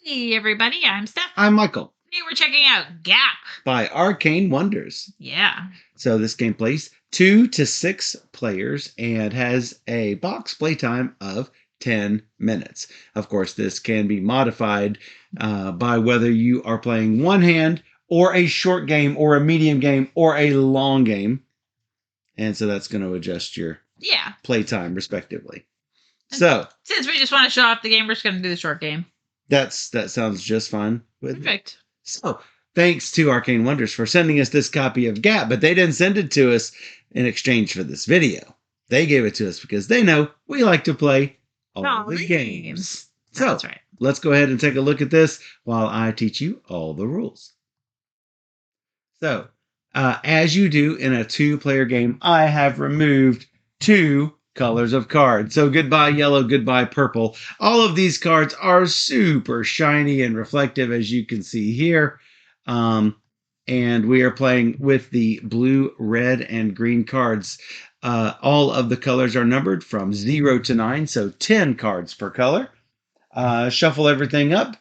Hey everybody, I'm Steph. I'm Michael. Today we're checking out Gap. By Arcane Wonders. Yeah. So this game plays 2 to 6 players and has a box playtime of 10 minutes. Of course, this can be modified by whether you are playing one hand or a short game or a medium game or a long game. And so that's going to adjust your playtime respectively. And so since we just want to show off the game, we're just going to do the short game. That sounds just fine. Perfect. So thanks to Arcane Wonders for sending us this copy of Gap, but they didn't send it to us in exchange for this video. They gave it to us because they know we like to play all the games. So that's right. Let's go ahead and take a look at this while I teach you all the rules. So, as you do in a 2-player game, I have removed 2 colors of cards. So goodbye yellow, goodbye purple. All of these cards are super shiny and reflective, as you can see here. And we are playing with the blue, red, and green cards. All of the colors are numbered from 0 to 9, so 10 cards per color. Shuffle everything up.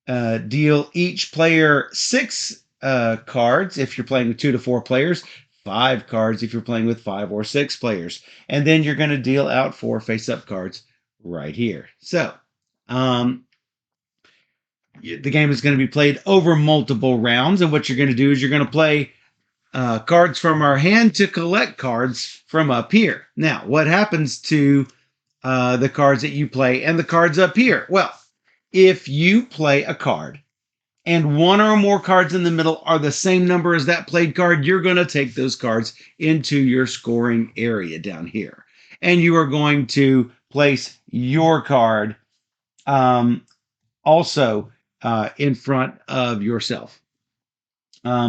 Deal each player 6 cards if you're playing with 2 to 4 players. 5 cards if you're playing with 5 or 6 players. And then you're going to deal out 4 face-up cards right here. So, the game is going to be played over multiple rounds. And what you're going to do is you're going to play cards from our hand to collect cards from up here. Now, what happens to the cards that you play and the cards up here? Well, if you play a card and 1 or more cards in the middle are the same number as that played card, you're going to take those cards into your scoring area down here. And you are going to place your card also in front of yourself.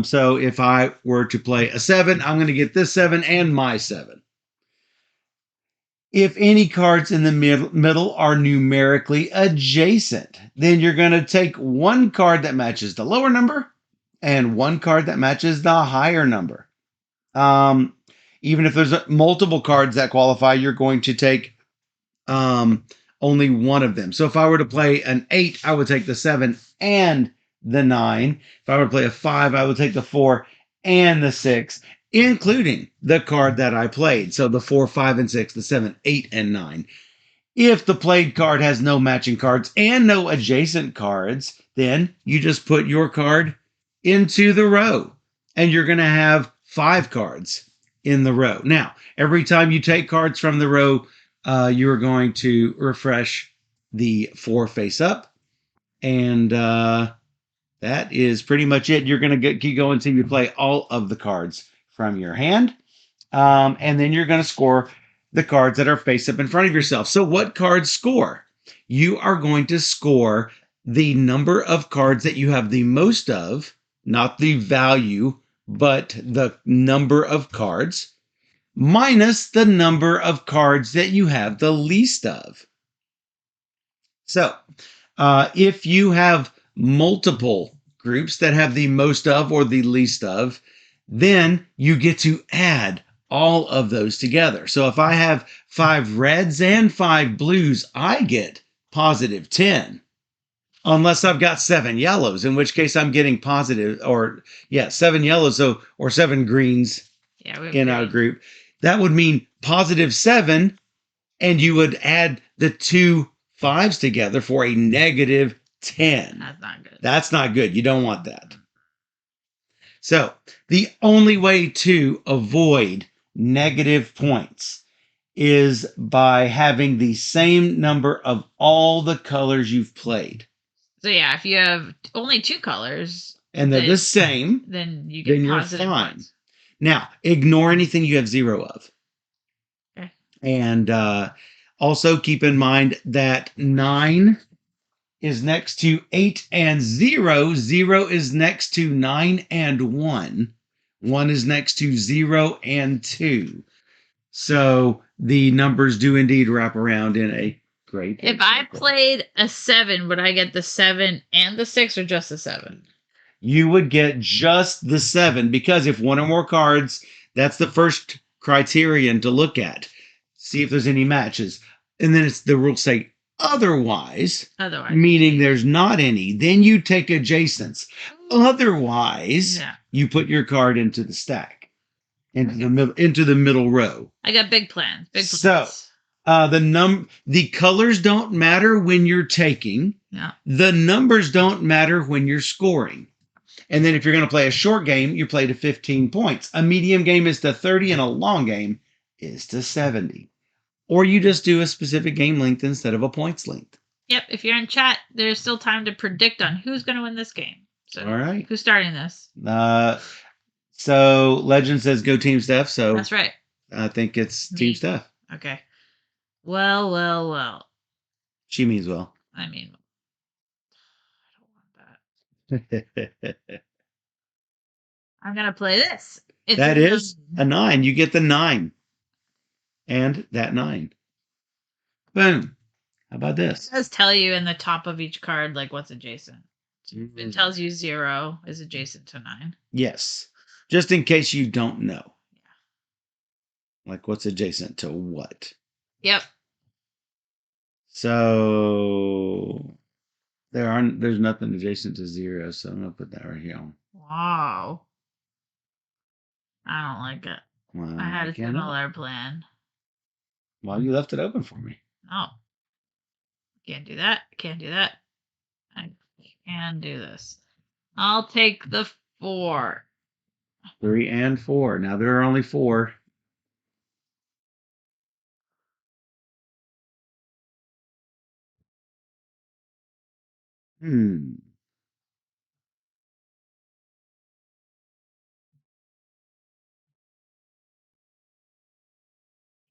So if I were to play a 7, I'm going to get this 7 and my 7. If any cards in the middle are numerically adjacent, then you're going to take 1 card that matches the lower number and 1 card that matches the higher number. Even if there's multiple cards that qualify, you're going to take only one of them. So if I were to play an 8, I would take the 7 and the 9. If I were to play a 5, I would take the 4 and the 6, including the card that I played. So the 4, 5, and 6, the 7, 8, and 9. If the played card has no matching cards and no adjacent cards, then you just put your card into the row. And you're going to have 5 cards in the row. Now, every time you take cards from the row, you're going to refresh the 4 face up. And that is pretty much it. You're going to keep going until you play all of the cards from your hand. And then you're going to score the cards that are face up in front of yourself. So what cards score? You are going to score the number of cards that you have the most of, not the value, but the number of cards, minus the number of cards that you have the least of. So if you have multiple groups that have the most of or the least of, then you get to add all of those together. So if I have 5 reds and 5 blues, I get positive 10. Unless I've got 7 yellows, in which case I'm getting positive, 7 yellows, or 7 greens in our group. That would mean positive 7, and you would add the 2 5s together for a negative 10. That's not good. That's not good. You don't want that. So the only way to avoid negative points is by having the same number of all the colors you've played. So yeah, if you have only 2 colors and they're the same, then you get positive fine. Points. Now, ignore anything you have 0 of. Okay. And also keep in mind that 9 is next to 8 and 0. 0 is next to 9 and 1. 1 is next to 0 and 2. So the numbers do indeed wrap around in a great If I played a 7, would I get the 7 and the 6 or just the 7? You would get just the 7, because if 1 or more cards, that's the first criterion to look at. See if there's any matches. And then the rules say Otherwise, Otherwise, meaning there's not any, then you take adjacents. Otherwise, yeah, you put your card into the stack, into the middle row. I got big plans. Big So, plans. the colors don't matter when you're taking. Yeah. The numbers don't matter when you're scoring. And then if you're going to play a short game, you play to 15 points. A medium game is to 30 and a long game is to 70. Or you just do a specific game length instead of a points length. Yep. If you're in chat, there's still time to predict on who's going to win this game. So, all right. Who's starting this? So Legend says go Team Steph. So that's right. I think it's Me. Team Steph. Okay. Well. She means well. I mean, I don't want that. I'm going to play this. That is a 9. You get the 9. And that 9. Boom. How about this? It does tell you in the top of each card, like, what's adjacent. It tells you 0 is adjacent to 9. Yes. Just in case you don't know. Yeah. Like, what's adjacent to what? Yep. So there's nothing adjacent to 0, so I'm gonna put that right here. Wow. I don't like it. Well, I had a similar plan. Well, you left it open for me. No. Can't do that. Can't do that. I can do this. I'll take the 4. 3 and 4. Now there are only 4. He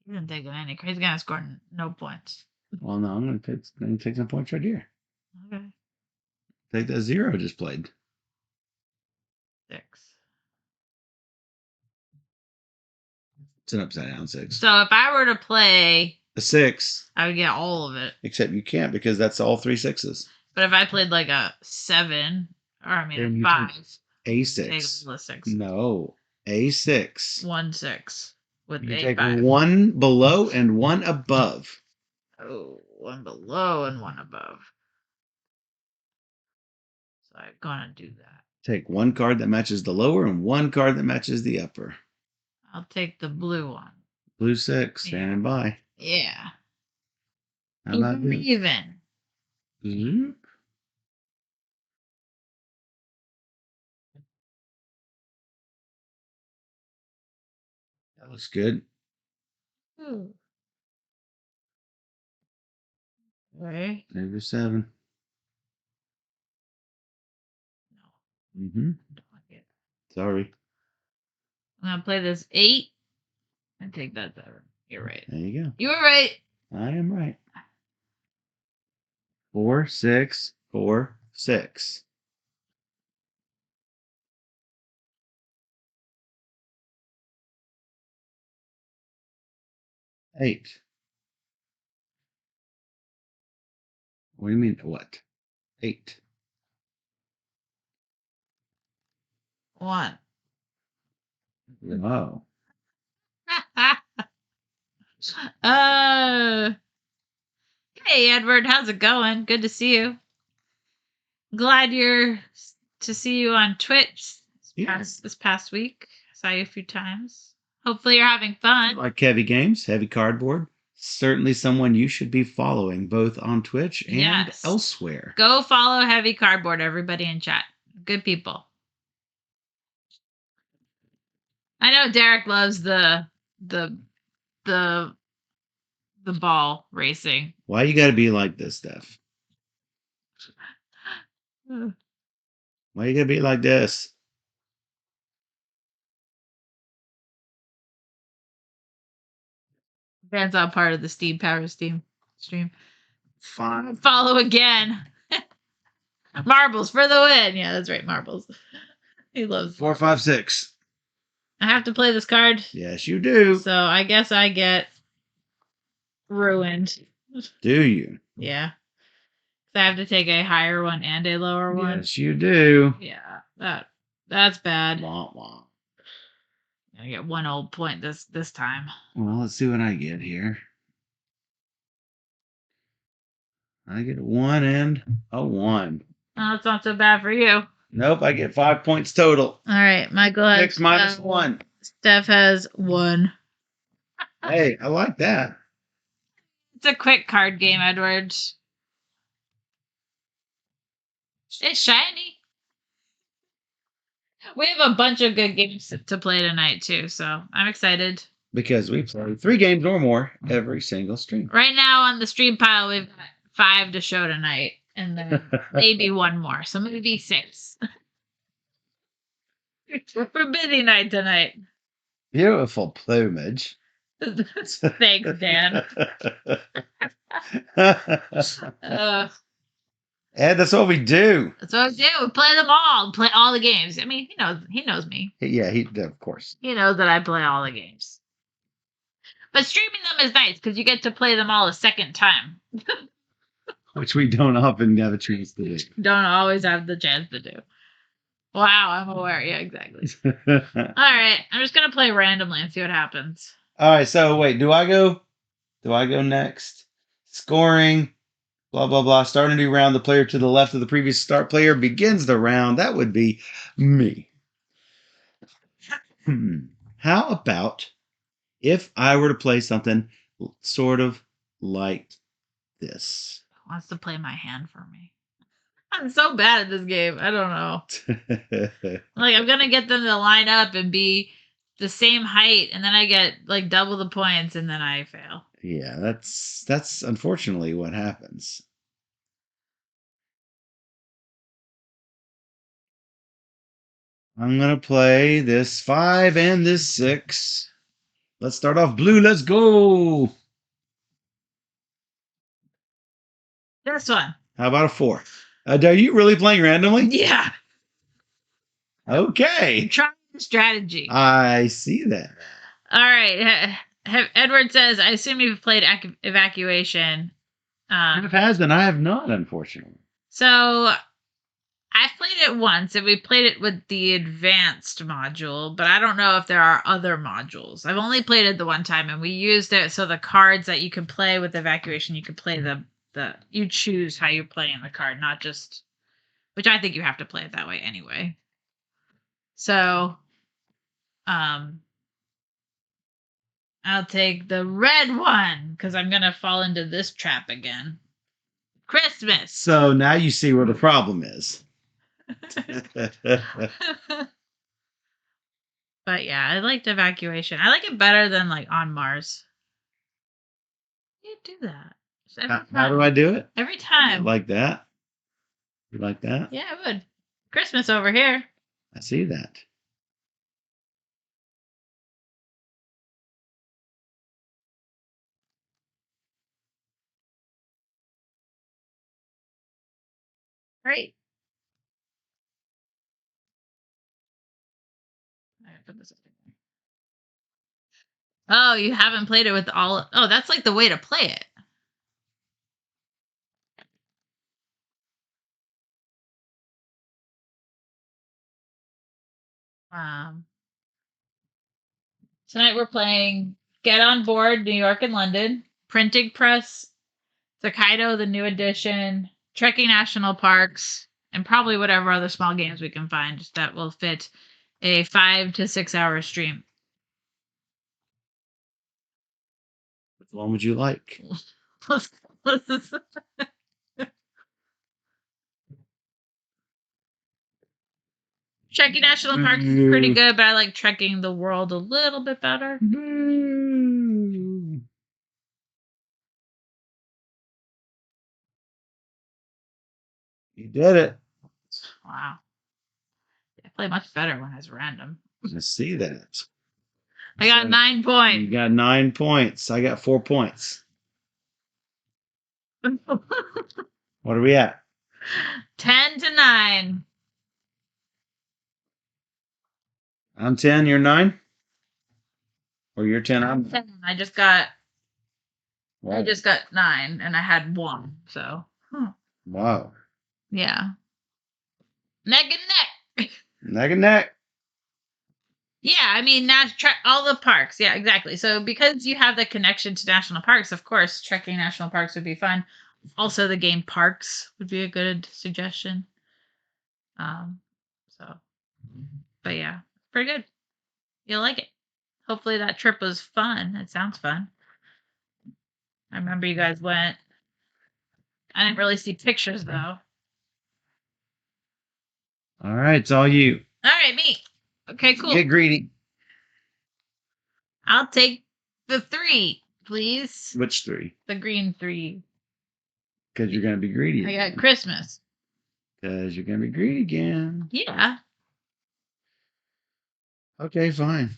didn't take any. He's gonna score no points. Well, no, I'm gonna take some points right here. Okay. Take that 0 just played. 6. It's an upside down 6. So if I were to play a 6, I would get all of it. Except you can't because that's all 3 6s. But if I played like a 7, or I mean Then a 5, A6. take all the 6. No, A6. 1 6 with You a take 5. 1 below and 1 above. Oh, 1 below and 1 above. So I'm gonna do that. Take 1 card that matches the lower and 1 card that matches the upper. I'll take the blue one. Blue 6, standing by. Yeah. How about this? Even. Zoop. That looks good. Ooh. Okay. Maybe 7. No. Mm-hmm. Sorry. I'm gonna play this 8 and take that 7. You're right. There you go. You were right. I am right. 4 6 4 6. Eight. What do you mean? What? 8. 1. Oh. Hey Edward, how's it going? Good to see you. Glad to see you on Twitch this past week. Saw you a few times. Hopefully you're having fun. Like Heavy Games, Heavy Cardboard. Certainly someone you should be following both on Twitch and elsewhere. Go follow Heavy Cardboard, everybody in chat. Good people. I know Derek loves the ball racing. Why you gotta be like this, Steph? Why you gotta be like this? That's all part of the Steam Power Steam stream. Fine. Follow again. Marbles for the win. Yeah, that's right. Marbles. He loves 4 5 6. I have to play this card. Yes, you do. So I guess I get ruined. Do you? Yeah. So I have to take a higher one and a lower one. Yes, you do. Yeah, that's bad. Wah, wah. I get 1 old point this time. Well, let's see what I get here. I get a 1 and a 1. Oh, that's not so bad for you. Nope, I get 5 points total. All right, Michael has 6 minus 1. Steph has 1. Hey, I like that. It's a quick card game, Edward. It's shiny. We have a bunch of good games to play tonight too, so I'm excited. Because we play 3 games or more every single stream. Right now on the stream pile, we've got 5 to show tonight, and then maybe 1 more, so maybe 6. We're busy night tonight. Beautiful plumage. Thanks, Dan. And that's what we do. That's what we do. We play them all. Play all the games. I mean, he knows me. Yeah, of course. He knows that I play all the games. But streaming them is nice because you get to play them all a second time. Which we don't often have a chance to do. Don't always have the chance to do. Wow, I'm aware. Yeah, exactly. All right, I'm just gonna play randomly and see what happens. All right, so wait, do I go next? Scoring, blah blah blah. Start a new round. The player to the left of the previous start player begins the round. That would be me. How about if I were to play something sort of like this? Who wants to play my hand for me? I'm so bad at this game. I don't know. Like, I'm gonna get them to line up and be the same height, and then I get like double the points, and then I fail. Yeah, that's unfortunately what happens. I'm gonna play this 5 and this 6. Let's start off blue. Let's go. This one. How about a 4? Are you really playing randomly? Yeah. Okay. Try the strategy. I see that. All right. Edward says, I assume you've played Evacuation. It has been. I have not, unfortunately. So I've played it once, and we played it with the advanced module, but I don't know if there are other modules. I've only played it the one time, and we used it so the cards that you can play with Evacuation, you can play you choose how you play in the card, not just, which I think you have to play it that way anyway. So, I'll take the red one because I'm gonna fall into this trap again. Christmas. So now you see where the problem is. But yeah, I liked Evacuation. I like it better than like On Mars. You do that. How do I do it? Every time. Like that? You like that? Yeah, I would. Christmas over here. I see that. Great. I gotta put this up there. Oh, you haven't played it with all. Oh, that's like the way to play it. Tonight we're playing Get on Board, New York and London, Printing Press, Hokkaido, the new edition, Trekking National Parks, and probably whatever other small games we can find that will fit a 5 to 6 hour stream. Which one would you like? Trekking National Parks is pretty good, but I like Trekking the World a little bit better. You did it. Wow. I play much better when it's random. I see that. I got 9 points. You got 9 points. I got 4 points. What are we at? 10 to 9. I'm 10, you're 9? Or you're 10, I'm 10. I just got Wow. 9 and I had 1. So Wow. yeah. Neck and neck. Neck and neck. Yeah, I mean, all the parks. Yeah, exactly. So because you have the connection to national parks, of course, trekking national parks would be fun. Also, the game Parks would be a good suggestion. So, but yeah, pretty good. You'll like it. Hopefully, that trip was fun. It sounds fun. I remember you guys went. I didn't really see pictures though. All right, it's all you. All right, me. Okay, cool. Get greedy. I'll take the 3, please. Which 3? The green 3. Because you're going to be greedy. I got Christmas. Because you're going to be greedy again. Yeah. Okay, fine.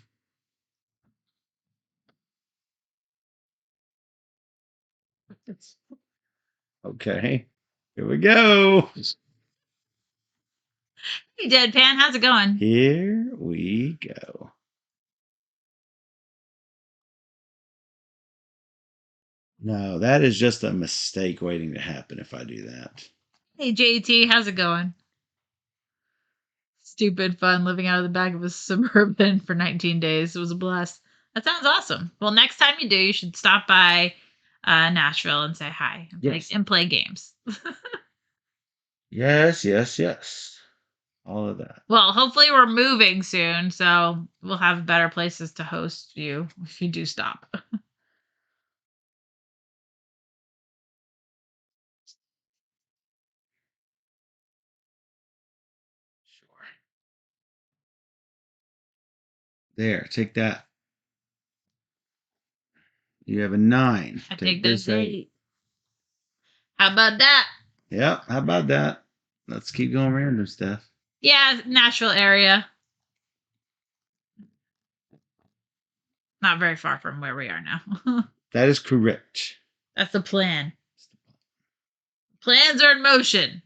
Okay. Here we go. Hey, Deadpan, how's it going? Here we go. No, that is just a mistake waiting to happen if I do that. Hey, JT, how's it going? Stupid fun living out of the back of a Suburban for 19 days. It was a blast. That sounds awesome. Well, next time you do, you should stop by Nashville and say hi and play games. Yes. All of that. Well, hopefully we're moving soon, so we'll have better places to host you if you do stop. Sure. There, take that. You have a 9. I take this 8. 8. How about that? Yep, how about that? Let's keep going random stuff. Yeah, Nashville area. Not very far from where we are now. That is correct. That's the plan. Plans are in motion.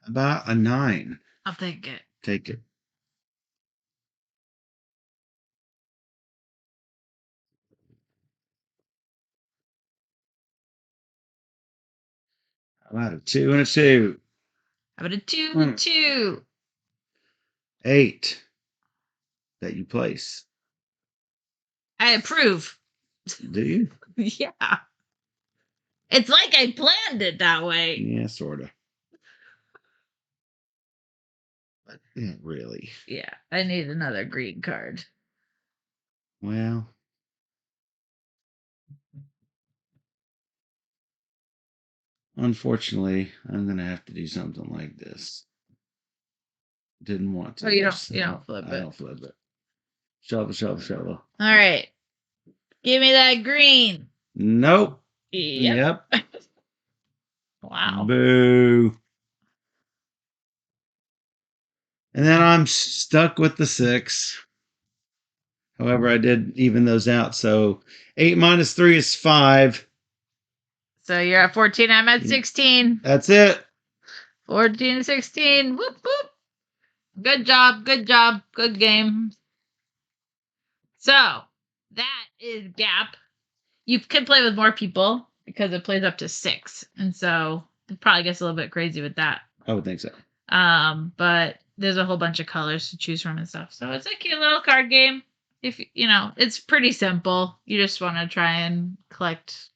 About a 9. I'll take it. Take it. How about a 2 and a 2? How about a 2 and 2? 8 that you place. I approve. Do you? Yeah. It's like I planned it that way. Yeah, sort of. But not really. Yeah, I need another green card. Well, unfortunately, I'm going to have to do something like this. Didn't want to. Oh, you don't flip it. I don't flip it. Shovel. All right. Give me that green. Nope. Yep. Wow. Boo. And then I'm stuck with the 6. However, I did even those out. So 8 minus 3 is 5. So you're at 14. I'm at 16. That's it. 14 to 16. Whoop, whoop. Good job. Good game. So that is Gap. You can play with more people because it plays up to 6. And so it probably gets a little bit crazy with that. I would think so. But there's a whole bunch of colors to choose from and stuff. So it's a cute little card game. If it's pretty simple. You just want to try and collect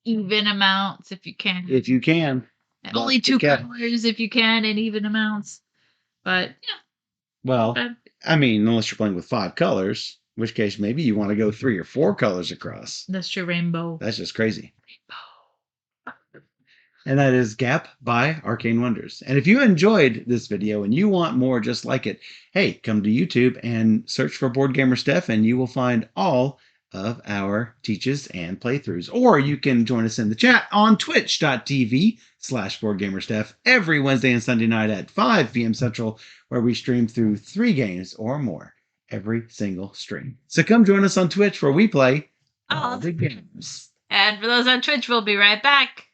even amounts if you can. If you can. And only 2 colors if you can, and even amounts. But yeah. Well, I mean, unless you're playing with 5 colors, in which case maybe you want to go 3 or 4 colors across. That's true. Rainbow. That's just crazy. And that is Gap by Arcane Wonders. And if you enjoyed this video and you want more just like it, hey, come to YouTube and search for Board Gamer Steph and you will find all of our teaches and playthroughs. Or you can join us in the chat on twitch.tv/BoardGamerSteph every Wednesday and Sunday night at 5 p.m. Central, where we stream through 3 games or more every single stream. So come join us on Twitch where we play all the games. And for those on Twitch, we'll be right back.